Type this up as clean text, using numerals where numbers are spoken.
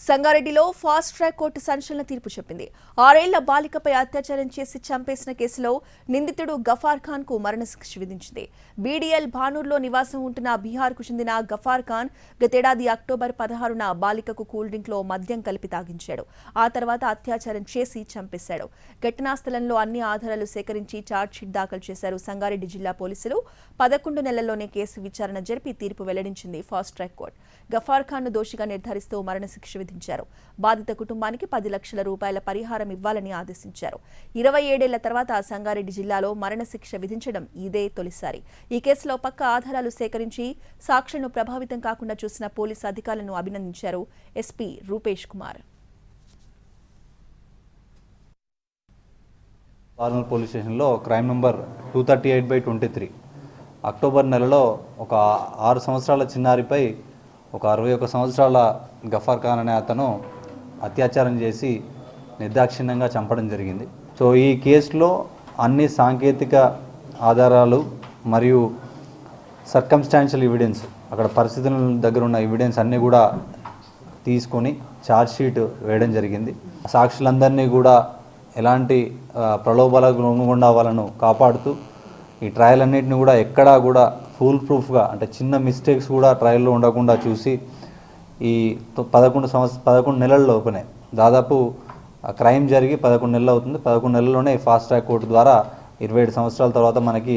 సంగారెడ్డిలో fast track court సంచలన తీర్పు చెప్పింది. 6 ఏళ్ల బాలికపై అత్యాచారం చేసి చంపేసిన కేసులో నిందితుడు గఫార్ ఖాన్ కు మరణశిక్ష విధించింది. బీడీఎల్ భానూర్లో నివాసం ఉంటున్న బీహార్కు చెందిన గఫార్ ఖాన్ గతేడాది అక్టోబర్ 16న బాలికకు కూల్ డ్రింక్ లో మద్యం కలిపి తాగించాడు. ఆ తర్వాత అత్యాచారం చేసి చంపేశాడు. ఘటనా స్థలంలో అన్ని ఆధారాలు సేకరించి ఛార్జ్షీట్ దాఖలు చేశారు సంగారెడ్డి జిల్లా పోలీసులు. 11 నెలల్లోనే కేసు విచారణ జరిపి తీర్పు వెల్లడించింది fast track court. Ghaffar Khan ను దోషిగా నిర్ధారిస్తూ మరణశిక్ష విధించారు. బాధిత కుటుంబానికి 10 లక్షల రూపాయల పరిహారం ఇవ్వాలని ఆదేశించారు. 27 ఏళ్ల తర్వాత సంగారెడ్డి జిల్లాలో మరణశిక్ష విధించడం ఇదే తొలిసారి. ఈ కేసులో పక్కా ఆధారాలు సేకరించి సాక్షులను ప్రభావితం కాకుండా చూసిన పోలీసు అధికారులను అభినందించారు SP Rupesh Kumar. Normal police స్టేషన్లో క్రైమ్ నంబర్ 238/23 అక్టోబర్ నెలలో ఒక 6 సంవత్సరాల చిన్నారిపై ఒక 61 సంవత్సరాల గఫార్ ఖాన్ అనే అతను అత్యాచారం చేసి నిర్దాక్షిణ్యంగా చంపడం జరిగింది. సో ఈ కేసులో అన్ని సాంకేతిక ఆధారాలు మరియు సర్కమ్స్టాన్షియల్ ఎవిడెన్స్, అక్కడ పరిస్థితుల దగ్గర ఉన్న ఎవిడెన్స్ అన్నీ కూడా తీసుకొని ఛార్జ్షీట్ వేయడం జరిగింది. సాక్షులందరినీ కూడా ఎలాంటి ప్రలోభాలకు లొంగకుండా వాళ్ళను కాపాడుతూ ఈ ట్రయల్ అన్నింటినీ కూడా ఎక్కడా కూడా ఫుల్ ప్రూఫ్గా, అంటే చిన్న మిస్టేక్స్ కూడా ట్రయల్లో ఉండకుండా చూసి ఈ 11 నెలల లోపునే, దాదాపు క్రైమ్ జరిగి 11 నెలలు అవుతుంది. 11 నెలల్లోనే ఫాస్ట్ ట్రాక్ కోర్టు ద్వారా 27 సంవత్సరాల తర్వాత మనకి